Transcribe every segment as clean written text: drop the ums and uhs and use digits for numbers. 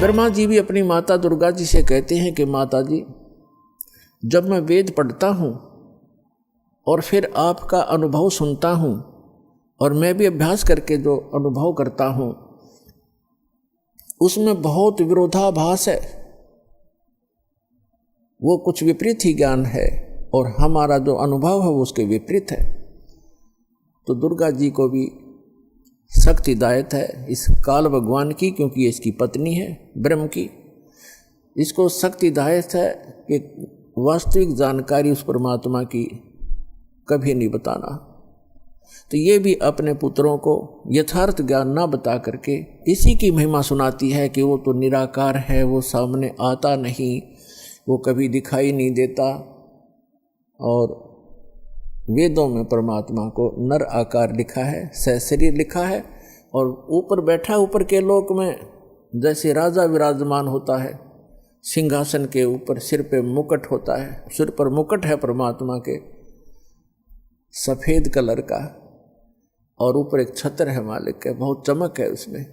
ब्रह्मा जी भी अपनी माता दुर्गा जी से कहते हैं कि माता जी, जब मैं वेद पढ़ता हूँ और फिर आपका अनुभव सुनता हूँ और मैं भी अभ्यास करके जो अनुभव करता हूँ उसमें बहुत विरोधाभास है, वो कुछ विपरीत ही ज्ञान है और हमारा जो अनुभव है वो उसके विपरीत है। तो दुर्गा जी को भी सख्त हिदायत है इस काल भगवान की, क्योंकि ये इसकी पत्नी है ब्रह्म की। इसको सख्त हिदायत है कि वास्तविक जानकारी उस परमात्मा की कभी नहीं बताना। तो ये भी अपने पुत्रों को यथार्थ ज्ञान ना बता करके इसी की महिमा सुनाती है कि वो तो निराकार है, वो सामने आता नहीं, वो कभी दिखाई नहीं देता। और वेदों में परमात्मा को नर आकार लिखा है, सहशरीर लिखा है, और ऊपर बैठा ऊपर के लोक में जैसे राजा विराजमान होता है सिंहासन के ऊपर, सिर पे मुकुट होता है, सिर पर मुकुट है परमात्मा के सफ़ेद कलर का, और ऊपर एक छत्र है मालिक के, बहुत चमक है उसमें।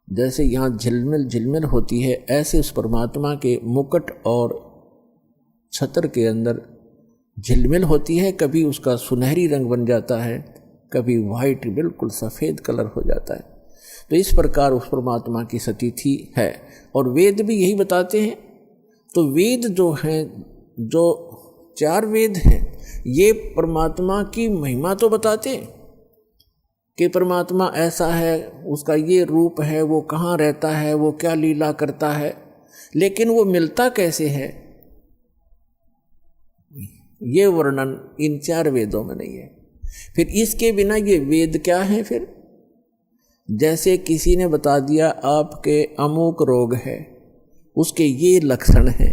जैसे यहाँ झिलमिल झिलमिल होती है ऐसे उस परमात्मा के मुकुट और छत्र के अंदर झिलमिल होती है। कभी उसका सुनहरी रंग बन जाता है, कभी वाइट बिल्कुल सफ़ेद कलर हो जाता है। तो इस प्रकार उस परमात्मा की स्थिति है और वेद भी यही बताते हैं। तो वेद जो हैं, जो 4 वेद हैं, ये परमात्मा की महिमा तो बताते हैं कि परमात्मा ऐसा है, उसका ये रूप है, वो कहाँ रहता है, वो क्या लीला करता है, लेकिन वो मिलता कैसे है ये वर्णन इन 4 वेदों में नहीं है। फिर इसके बिना ये वेद क्या है? फिर जैसे किसी ने बता दिया आपके अमुक रोग है, उसके ये लक्षण हैं,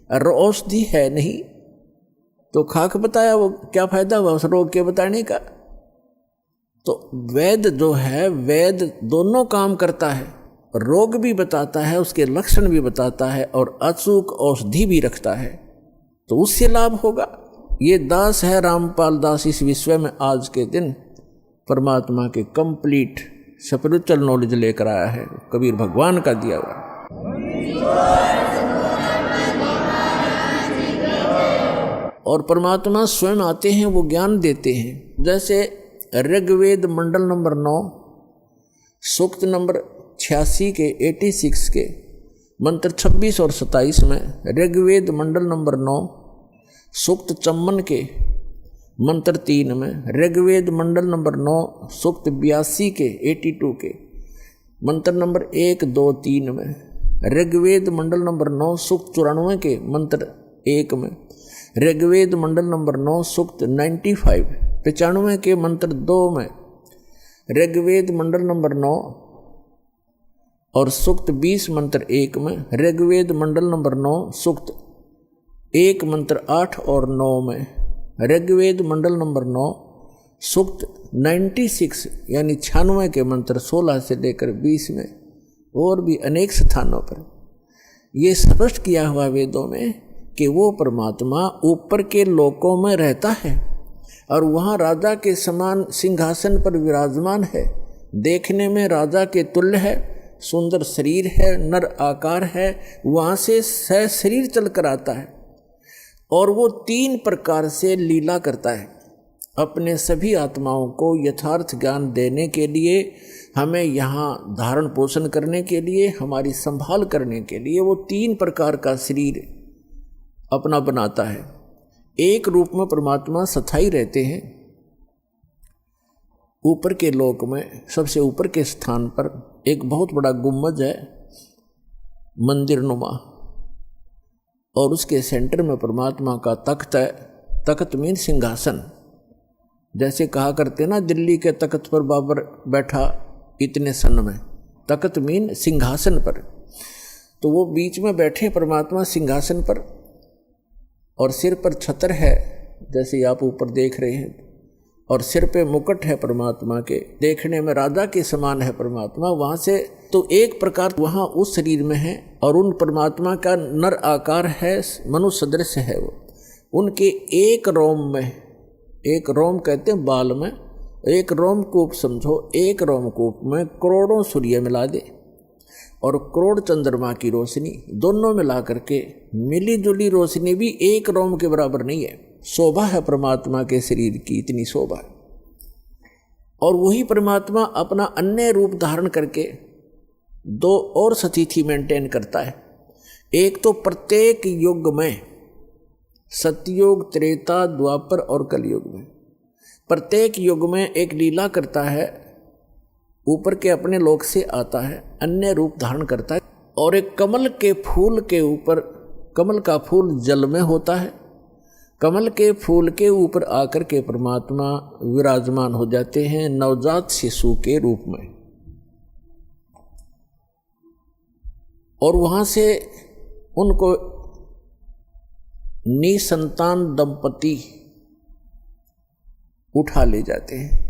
और औषधि है नहीं, तो खाक बताया, वो क्या फायदा हुआ उस रोग के बताने का। तो वेद जो है, वेद दोनों काम करता है, रोग भी बताता है, उसके लक्षण भी बताता है, और अचूक औषधि भी रखता है, तो उससे लाभ होगा। ये दास है रामपाल दास इस विश्व में आज के दिन परमात्मा के कंप्लीट स्पिरिचुअल नॉलेज लेकर आया है, कबीर भगवान का दिया हुआ। और परमात्मा स्वयं आते हैं, वो ज्ञान देते हैं। जैसे ऋग्वेद मंडल नंबर 9 सूक्त नंबर 86 के 86 के मंत्र 26 और 27 में, ऋग्वेद मंडल नंबर 9 सूक्त 54 के मंत्र 3 में, ऋग्वेद मंडल नंबर 9 सूक्त 82 के 82 के मंत्र नंबर 1, 2, 3 में, ऋग्वेद मंडल नंबर 9 सूक्त 94 के मंत्र 1 में, ऋग्वेद मंडल नंबर 9 सूक्त 95 के मंत्र 2 में, ऋग्वेद मंडल नंबर 9 और सूक्त 20 मंत्र 1 में, ऋग्वेद मंडल नंबर 9 सूक्त 1 मंत्र 8 और 9 में, ऋग्वेद मंडल नंबर 9 सूक्त 96 यानी 96 के मंत्र 16 से लेकर 20 में, और भी अनेक स्थानों पर ये स्पष्ट किया हुआ वेदों में कि वो परमात्मा ऊपर के लोकों में रहता है और वहाँ राजा के समान सिंहासन पर विराजमान है, देखने में राजा के तुल्य है, सुंदर शरीर है, नर आकार है, वहाँ से शरीर चल कर आता है, और वो 3 प्रकार से लीला करता है अपने सभी आत्माओं को यथार्थ ज्ञान देने के लिए, हमें यहाँ धारण पोषण करने के लिए, हमारी संभाल करने के लिए वो 3 प्रकार का शरीर अपना बनाता है। एक रूप में परमात्मा स्थायी रहते हैं ऊपर के लोक में, सबसे ऊपर के स्थान पर एक बहुत बड़ा गुम्बद है मंदिर नुमा, और उसके सेंटर में परमात्मा का तख्त है। तख्त मीन सिंहासन, जैसे कहा करते ना दिल्ली के तख्त पर बाबर बैठा इतने सन में, तख्त मीन सिंहासन पर। तो वो बीच में बैठे परमात्मा सिंहासन पर, और सिर पर छत्र है जैसे आप ऊपर देख रहे हैं, और सिर पे मुकुट है परमात्मा के, देखने में राजा के समान है परमात्मा। वहाँ से तो एक प्रकार वहाँ उस शरीर में है, और उन परमात्मा का नर आकार है, मनुष्य सदृश है वो। उनके एक रोम में, एक रोम कहते हैं बाल में, एक रोमकूप समझो, एक रोमकूप में करोड़ों सूर्य मिला दे और करोड़ चंद्रमा की रोशनी, दोनों मिला करके मिली जुली रोशनी भी एक रोम के बराबर नहीं है। शोभा है परमात्मा के शरीर की, इतनी शोभा है। और वही परमात्मा अपना अन्य रूप धारण करके दो और स्थिति मेंटेन करता है। एक तो प्रत्येक युग में, सतयुग, त्रेता, द्वापर और कलयुग में, प्रत्येक युग में एक लीला करता है। ऊपर के अपने लोक से आता है, अन्य रूप धारण करता है। और एक कमल के फूल के ऊपर, कमल का फूल जल में होता है, कमल के फूल के ऊपर आकर के परमात्मा विराजमान हो जाते हैं नवजात शिशु के रूप में। और वहां से उनको निसंतान दंपति उठा ले जाते हैं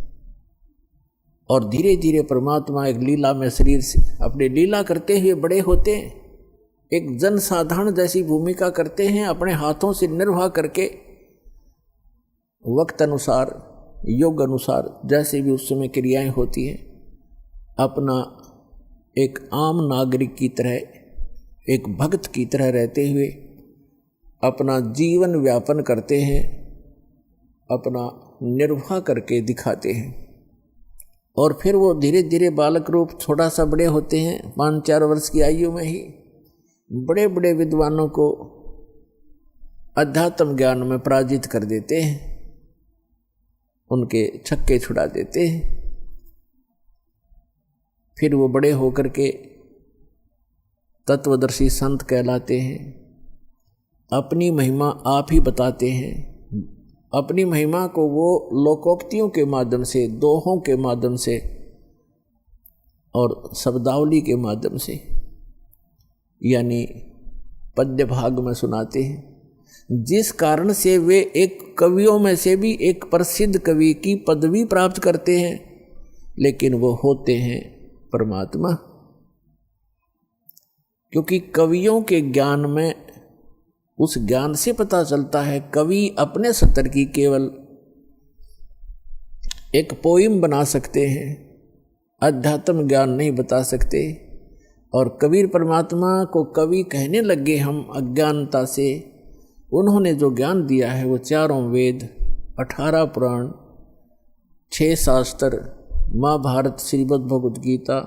और धीरे धीरे परमात्मा एक लीला में शरीर से अपने लीला करते हुए बड़े होते हैं। एक जन साधारण जैसी भूमिका करते हैं, अपने हाथों से निर्वाह करके वक्त अनुसार, योग अनुसार, जैसे भी उस समय क्रियाएं होती हैं, अपना एक आम नागरिक की तरह, एक भक्त की तरह रहते हुए अपना जीवन व्यापन करते हैं, अपना निर्वाह करके दिखाते हैं। और फिर वो धीरे धीरे बालक रूप थोड़ा सा बड़े होते हैं। 5-4 वर्ष की आयु में ही बड़े बड़े विद्वानों को अध्यात्म ज्ञान में पराजित कर देते हैं, उनके छक्के छुड़ा देते हैं। फिर वो बड़े होकर के तत्वदर्शी संत कहलाते हैं। अपनी महिमा आप ही बताते हैं। अपनी महिमा को वो लोकोक्तियों के माध्यम से, दोहों के माध्यम से और शब्दावली के माध्यम से, यानी पद्य भाग में सुनाते हैं, जिस कारण से वे एक कवियों में से भी एक प्रसिद्ध कवि की पदवी प्राप्त करते हैं। लेकिन वो होते हैं परमात्मा, क्योंकि कवियों के ज्ञान में, उस ज्ञान से पता चलता है कवि अपने स्तर की केवल एक पोइम बना सकते हैं, अध्यात्म ज्ञान नहीं बता सकते। और कबीर परमात्मा को कवि कहने लगे हम अज्ञानता से। उन्होंने जो ज्ञान दिया है वो 4 वेद, 18 पुराण, 6 शास्त्र, महाभारत, श्रीमद् भगवद गीता,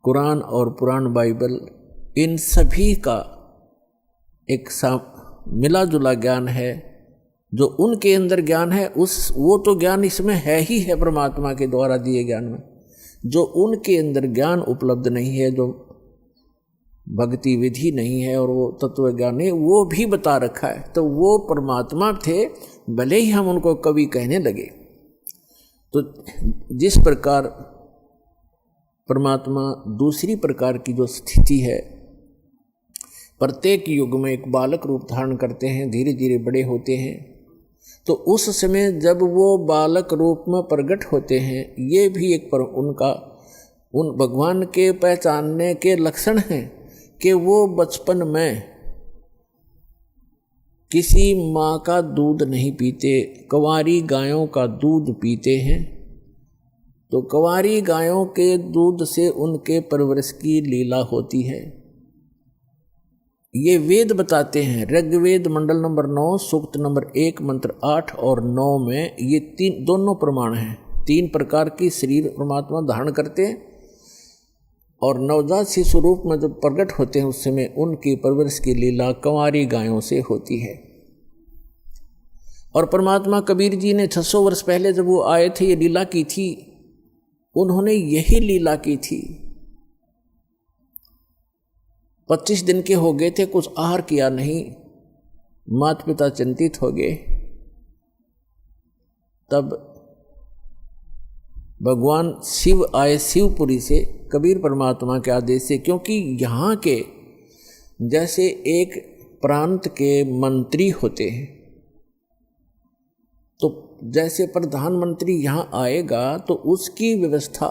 कुरान और पुराण बाइबल, इन सभी का एक मिला जुला ज्ञान है। जो उनके अंदर ज्ञान है वो तो ज्ञान इसमें है ही है, परमात्मा के द्वारा दिए ज्ञान में। जो उनके अंदर ज्ञान उपलब्ध नहीं है, जो भक्ति विधि नहीं है और वो तत्व ज्ञान है, वो भी बता रखा है। तो वो परमात्मा थे, भले ही हम उनको कवि कहने लगे। तो जिस प्रकार परमात्मा दूसरी प्रकार की जो स्थिति है, प्रत्येक युग में एक बालक रूप धारण करते हैं, धीरे धीरे बड़े होते हैं। तो उस समय जब वो बालक रूप में प्रकट होते हैं, ये भी एक उनका उन भगवान के पहचानने के लक्षण हैं कि वो बचपन में किसी माँ का दूध नहीं पीते, कंवारी गायों का दूध पीते हैं। तो कंवारी गायों के दूध से उनके परवरिश की लीला होती है। ये वेद बताते हैं। ऋग्वेद मंडल नंबर 9 सूक्त नंबर 1 मंत्र 8 और 9 में ये दोनों प्रमाण हैं। 3 प्रकार की शरीर परमात्मा धारण करते हैं और नवजात शिशु रूप में जब प्रकट होते हैं उस समय उनकी परवरिश की लीला कंवारी गायों से होती है। और परमात्मा कबीर जी ने 600 वर्ष पहले जब वो आए थे, ये लीला की थी, उन्होंने यही लीला की थी। 25 दिन के हो गए थे, कुछ आहार किया नहीं, माता पिता चिंतित हो गए। तब भगवान शिव आए शिवपुरी से कबीर परमात्मा के आदेश से, क्योंकि यहाँ के जैसे एक प्रांत के मंत्री होते हैं, तो जैसे प्रधानमंत्री यहाँ आएगा तो उसकी व्यवस्था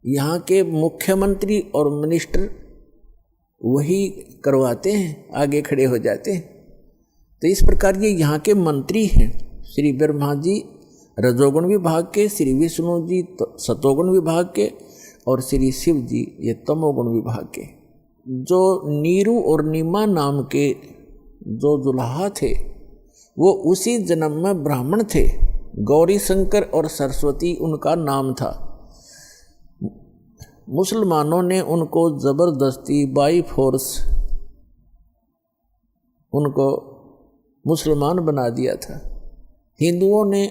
यहाँ के मुख्यमंत्री और मिनिस्टर वही करवाते हैं, आगे खड़े हो जाते हैं। तो इस प्रकार ये यहाँ के मंत्री हैं। श्री ब्रह्मा जी रजोगुण विभाग के, श्री विष्णु जी सतोगुण विभाग के और श्री शिव जी ये तमोगुण विभाग के। जो नीरू और नीमा नाम के जो दुल्हा थे वो उसी जन्म में ब्राह्मण थे। गौरी शंकर और सरस्वती उनका नाम था। मुसलमानों ने उनको ज़बरदस्ती बाई फोर्स उनको मुसलमान बना दिया था। हिंदुओं ने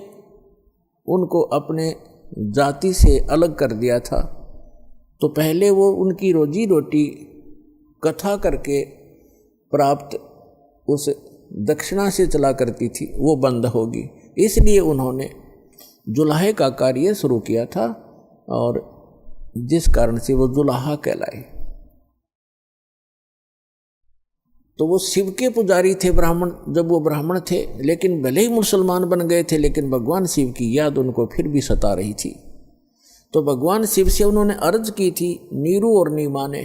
उनको अपने जाति से अलग कर दिया था। तो पहले वो उनकी रोजी रोटी कथा करके प्राप्त उस दक्षिणा से चला करती थी, वो बंद होगी। इसलिए उन्होंने जुलाहे का कार्य शुरू किया था और जिस कारण से वो जुलाहा कहलाए। तो वो शिव के पुजारी थे ब्राह्मण, जब वो ब्राह्मण थे, लेकिन भले ही मुसलमान बन गए थे लेकिन भगवान शिव की याद उनको फिर भी सता रही थी। तो भगवान शिव से उन्होंने अर्ज की थी नीरू और नीमा ने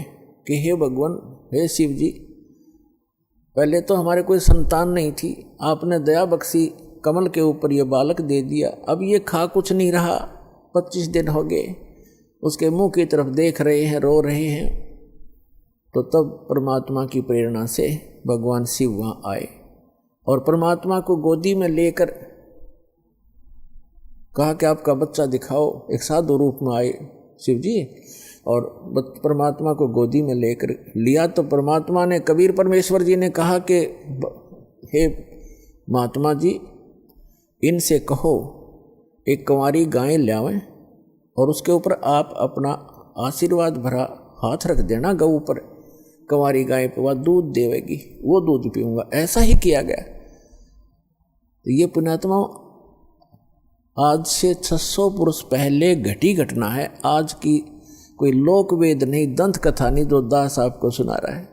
कि हे भगवान, हे शिव जी, पहले तो हमारे कोई संतान नहीं थी, आपने दया बख्शी कमल के ऊपर ये बालक दे दिया, अब ये खा कुछ नहीं रहा, 25 दिन हो गए, उसके मुंह की तरफ देख रहे हैं, रो रहे हैं। तो तब परमात्मा की प्रेरणा से भगवान शिव वहाँ आए और परमात्मा को गोदी में लेकर कहा कि आपका बच्चा दिखाओ। एक साधु रूप में आए शिव जी और परमात्मा को गोदी में लेकर लिया। तो परमात्मा ने, कबीर परमेश्वर जी ने कहा कि हे महात्मा जी, इनसे कहो एक कंवारी गाय लावें और उसके ऊपर आप अपना आशीर्वाद भरा हाथ रख देना गऊ पर, कंवारी गाय पे वह दूध देवेगी, वो दूध पीऊँगा। ऐसा ही किया गया। ये पुण्यात्मा आज से 600 पुरुष पहले घटी घटना है। आज की कोई लोक वेद नहीं, दंत कथा नहीं जो दास आपको सुना रहा है।